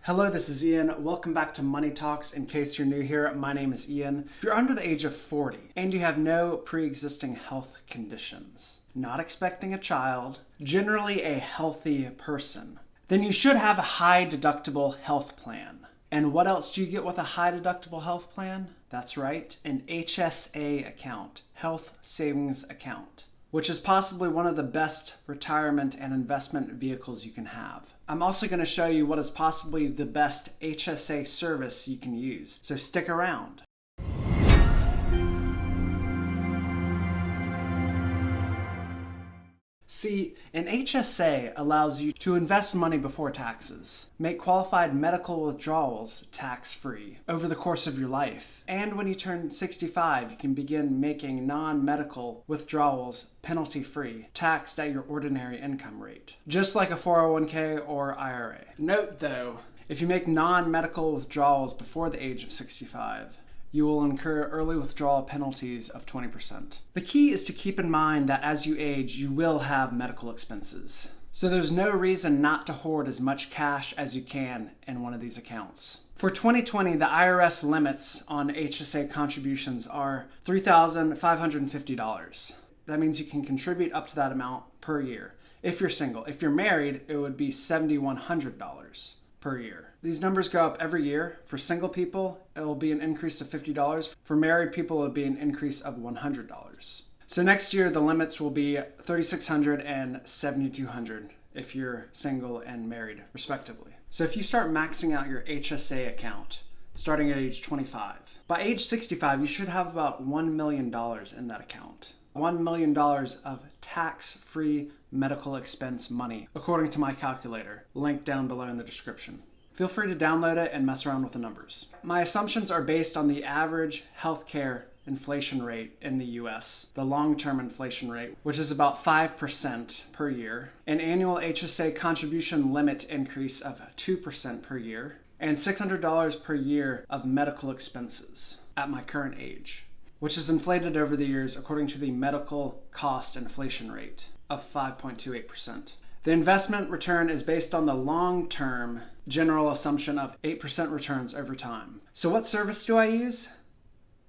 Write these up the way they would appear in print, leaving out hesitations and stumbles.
Hello, this is Ian. Welcome back to Money Talks. In case you're new here, my name is Ian. If you're under the age of 40 and you have no pre-existing health conditions, not expecting a child, generally a healthy person, then you should have a high deductible health plan. And what else do you get with a high deductible health plan? That's right, an HSA account, health savings account, which is possibly one of the best retirement and investment vehicles you can have. I'm also going to show you what is possibly the best HSA service you can use, so stick around. See, an HSA allows you to invest money before taxes, make qualified medical withdrawals tax-free over the course of your life, and when you turn 65, you can begin making non-medical withdrawals penalty-free, taxed at your ordinary income rate, just like a 401k or IRA. Note though, if you make non-medical withdrawals before the age of 65, you will incur early withdrawal penalties of 20%. The key is to keep in mind that as you age, you will have medical expenses. So there's no reason not to hoard as much cash as you can in one of these accounts. For 2020, the Irs Limits on HSA contributions are $3,550. That means you can contribute up to that amount per year. If you're single. If you're married, it would be $7,100 per year. These numbers go up every year. For single people, it will be an increase of $50. For married people, it will be an increase of $100. So next year, the limits will be $3,600 and $7,200 if you're single and married, respectively. So if you start maxing out your HSA account, starting at age 25, by age 65, you should have about $1 million in that account. $1 million of tax-free medical expense money, according to my calculator, linked down below in the description. Feel free to download it and mess around with the numbers. My assumptions are based on the average healthcare inflation rate in the US, the long-term inflation rate, which is about 5% per year, an annual HSA contribution limit increase of 2% per year, and $600 per year of medical expenses at my current age, which is inflated over the years according to the medical cost inflation rate of 5.28%. The investment return is based on the long-term general assumption of 8% returns over time. So what service do I use?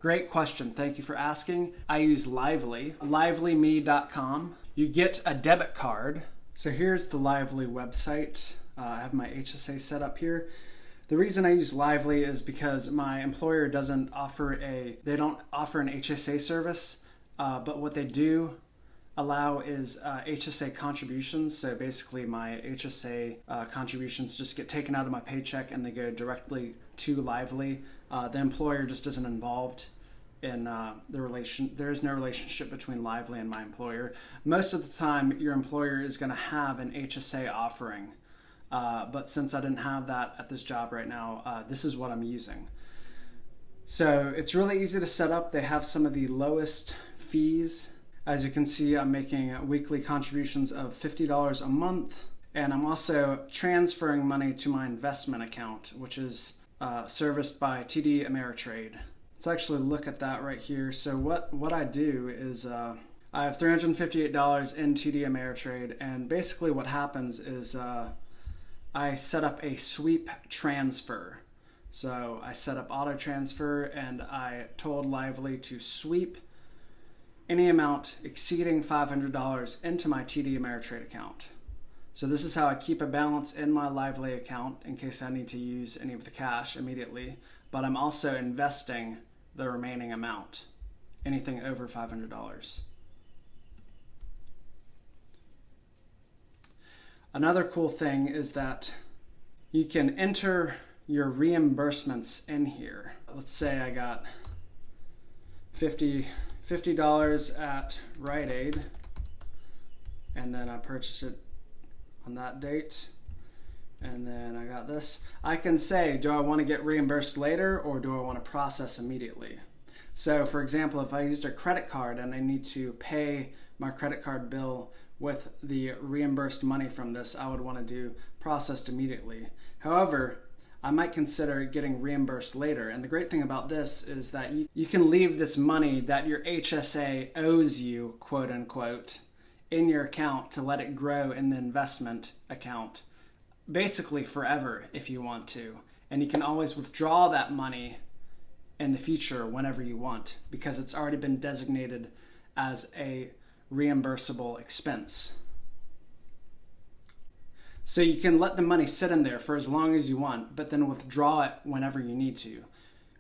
Great question. Thank you for asking. I use Lively, livelyme.com. You get a debit card. So here's the Lively website. I have my HSA set up here. The reason I use Lively is because my employer doesn't offer an HSA service, but what they do allow is HSA contributions. So basically my HSA contributions just get taken out of my paycheck and they go directly to Lively. The employer just isn't involved in the relation. There is no relationship between Lively and my employer. Most of the time your employer is going to have an HSA offering. But since I didn't have that at this job right now, this is what I'm using. So it's really easy to set up. They have some of the lowest fees. As you can see, I'm making weekly contributions of $50 a month, and I'm also transferring money to my investment account, which is serviced by TD Ameritrade. Let's actually look at that right here. So what I do is I have $358 in TD Ameritrade, and basically what happens is I set up a sweep transfer. So I set up auto transfer and I told Lively to sweep any amount exceeding $500 into my TD Ameritrade account. So this is how I keep a balance in my Lively account in case I need to use any of the cash immediately, but I'm also investing the remaining amount, anything over $500. Another cool thing is that you can enter your reimbursements in here. Let's say I got $50 at Rite Aid, and then I purchased it on that date, and then I got this. I can say, do I want to get reimbursed later or do I want to process immediately? So for example, if I used a credit card and I need to pay my credit card bill with the reimbursed money from this, I would want to do processed immediately. However, I might consider getting reimbursed later. And the great thing about this is that you can leave this money that your HSA owes you, quote unquote, in your account to let it grow in the investment account basically forever if you want to. And you can always withdraw that money in the future whenever you want because it's already been designated as a reimbursable expense. So you can let the money sit in there for as long as you want, but then withdraw it whenever you need to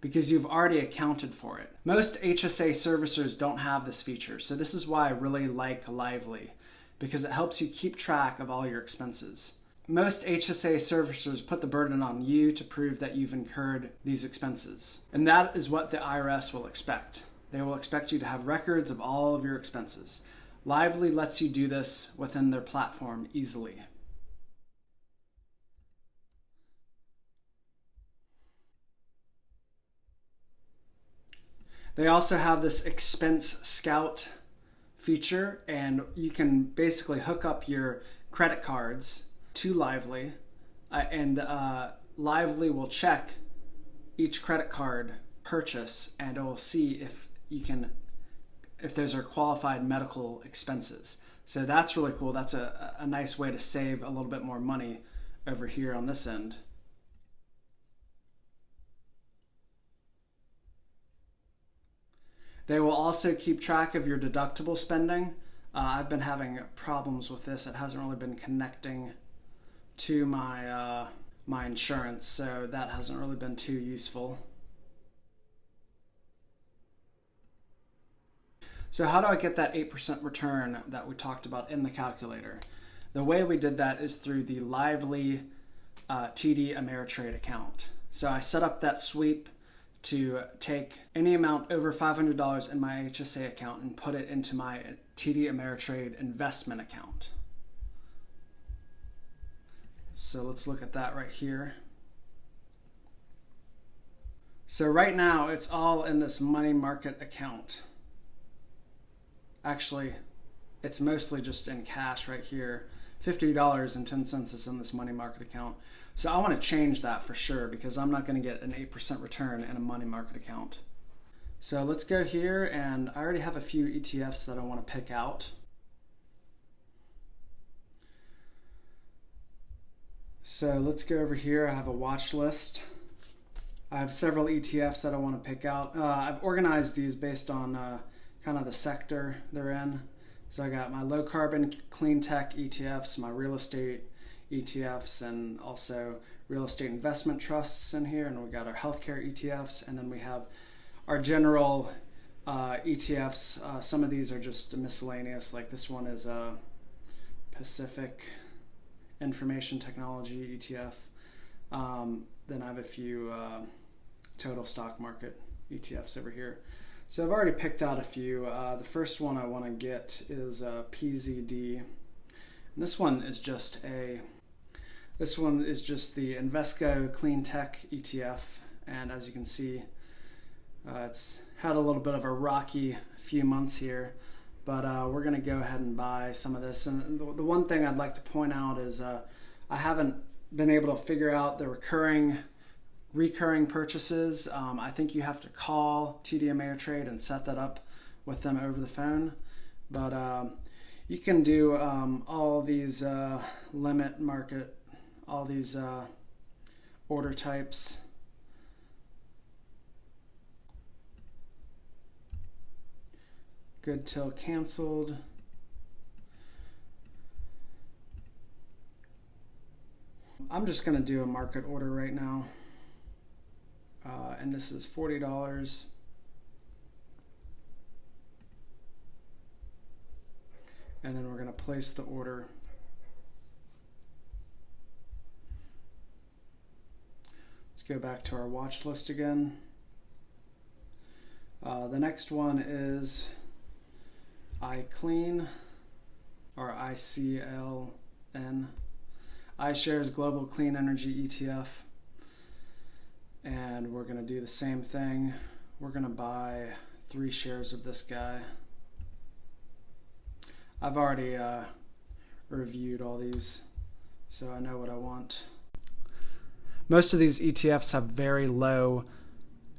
because you've already accounted for it. Most HSA servicers don't have this feature, so this is why I really like Lively, because it helps you keep track of all your expenses. Most HSA servicers put the burden on you to prove that you've incurred these expenses. And that is what the IRS will expect. They will expect you to have records of all of your expenses. Lively lets you do this within their platform easily. They also have this Expense Scout feature, and you can basically hook up your credit cards to Lively, and Lively will check each credit card purchase, and it will see if those are qualified medical expenses. So that's really cool. That's a nice way to save a little bit more money over here on this end. They will also keep track of your deductible spending. I've been having problems with this. It hasn't really been connecting to my insurance, so that hasn't really been too useful. So how do I get that 8% return that we talked about in the calculator? The way we did that is through the Lively TD Ameritrade account. So I set up that sweep to take any amount over $500 in my HSA account and put it into my TD Ameritrade investment account. So let's look at that right here. So right now it's all in this money market account. Actually, it's mostly just in cash right here. $50.10 is in this money market account. So I want to change that for sure because I'm not going to get an 8% return in a money market account. So let's go here, and I already have a few ETFs that I want to pick out. So let's go over here. I have a watch list. I have several ETFs that I want to pick out. I've organized these based on kind of the sector they're in. So I got my low carbon Cleantech ETFs, my real estate ETFs, and also real estate investment trusts in here, and we got our healthcare ETFs, and then we have our general ETFs. Some of these are just miscellaneous, like this one is Pacific Information Technology ETF. Then I have a few total stock market ETFs over here. So I've already picked out a few. The first one I want to get is PZD. And this one is just the Invesco Cleantech ETF, and as you can see, it's had a little bit of a rocky few months here, but we're going to go ahead and buy some of this. And the one thing I'd like to point out is I haven't been able to figure out the recurring purchases. I think you have to call TD Ameritrade and set that up with them over the phone, but you can do all these limit market, all these order types. Good till canceled. I'm just going to do a market order right now. And this is $40. And then we're going to place the order. Let's go back to our watch list again. The next one is iClean, or ICLN, iShares Global Clean Energy ETF. And we're going to do the same thing. We're going to buy 3 shares of this guy. I've already reviewed all these, so I know what I want. Most of these ETFs have very low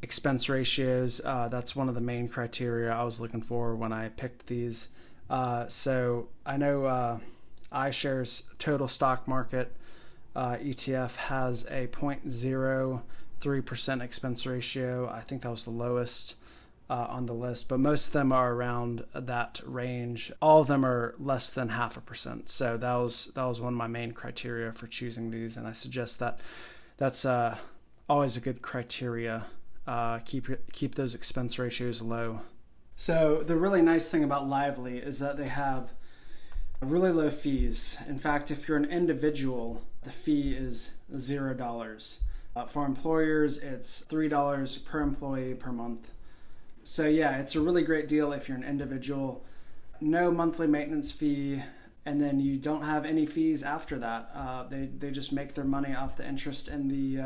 expense ratios. That's one of the main criteria I was looking for when I picked these. So I know iShares Total Stock Market ETF has a 0.03% expense ratio. I think that was the lowest on the list, but most of them are around that range. All of them are less than 0.5%. So that was one of my main criteria for choosing these, and I suggest that that's always a good criteria. Keep those expense ratios low. So the really nice thing about Lively is that they have really low fees. In fact, if you're an individual, the fee is $0. For employers, it's $3 per employee per month. So yeah, it's a really great deal if you're an individual. No monthly maintenance fee, and then you don't have any fees after that. They just make their money off the interest in the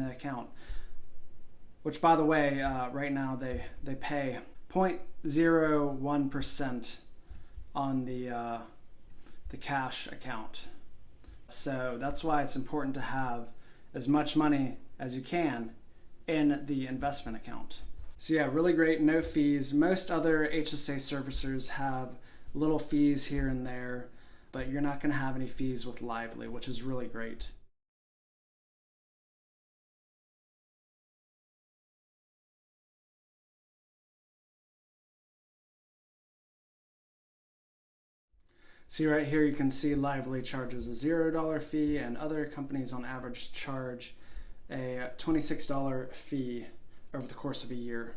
account. Which, by the way, right now they pay 0.01% on the cash account. So that's why it's important to have as much money as you can in the investment account. So yeah, really great, no fees. Most other HSA servicers have little fees here and there, but you're not going to have any fees with Lively, which is really great. See right here, you can see Lively charges a $0 fee, and other companies on average charge a $26 fee over the course of a year.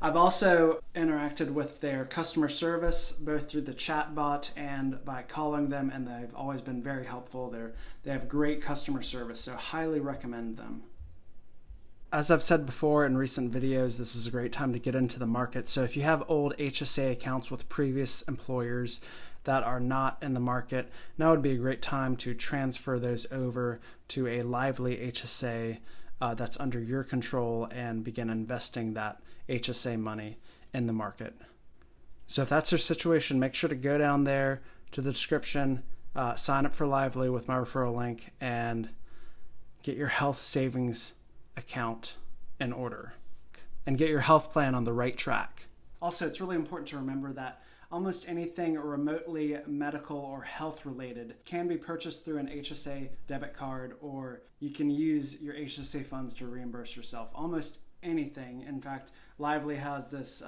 I've also interacted with their customer service, both through the chat bot and by calling them, and they've always been very helpful. They have great customer service, so highly recommend them. As I've said before in recent videos, this is a great time to get into the market. So if you have old HSA accounts with previous employers that are not in the market, now would be a great time to transfer those over to a Lively HSA that's under your control and begin investing that HSA money in the market. So if that's your situation, make sure to go down there to the description, sign up for Lively with my referral link, and get your health savings account in order and get your health plan on the right track. Also, it's really important to remember that almost anything remotely medical or health related can be purchased through an HSA debit card, or you can use your HSA funds to reimburse yourself. Almost anything. In fact, Lively has this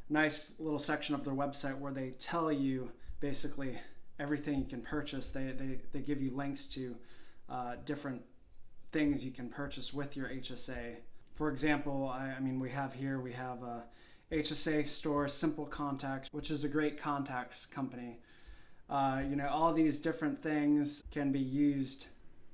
nice little section of their website where they tell you basically everything you can purchase. They give you links to different things you can purchase with your HSA. For example, we have a HSA store, Simple Contacts, which is a great contacts company. All these different things can be used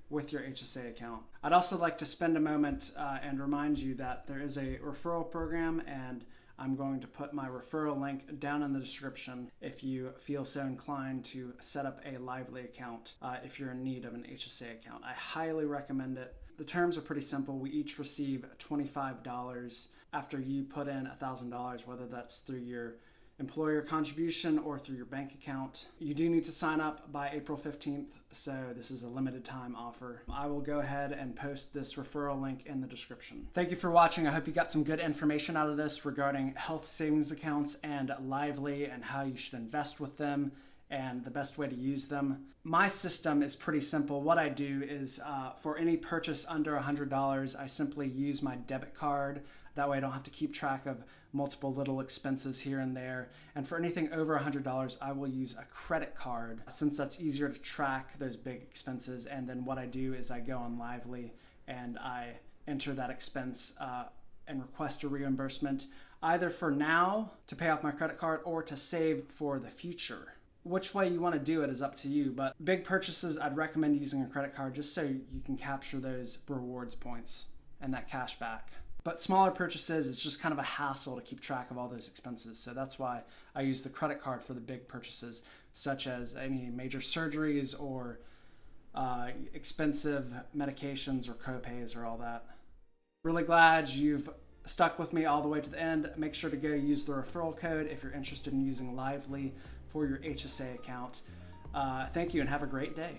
with your HSA account. I'd also like to spend a moment and remind you that there is a referral program, and I'm going to put my referral link down in the description if you feel so inclined to set up a Lively account if you're in need of an HSA account. I highly recommend it. The terms are pretty simple. We each receive $25 after you put in $1,000, whether that's through your employer contribution or through your bank account. You do need to sign up by April 15th, so this is a limited time offer. I will go ahead and post this referral link in the description. Thank you for watching. I hope you got some good information out of this regarding health savings accounts and Lively and how you should invest with them and the best way to use them. My system is pretty simple. What I do is for any purchase under $100, I simply use my debit card. That way I don't have to keep track of multiple little expenses here and there. And for anything over $100, I will use a credit card, since that's easier to track those big expenses. And then what I do is I go on Lively and I enter that expense and request a reimbursement, either for now to pay off my credit card or to save for the future. Which way you want to do it is up to you, but big purchases, I'd recommend using a credit card just so you can capture those rewards points and that cash back. But smaller purchases, it's just kind of a hassle to keep track of all those expenses. So that's why I use the credit card for the big purchases, such as any major surgeries or expensive medications or copays or all that. Really glad you've stuck with me all the way to the end. Make sure to go use the referral code if you're interested in using Lively for your HSA account. Thank you and have a great day.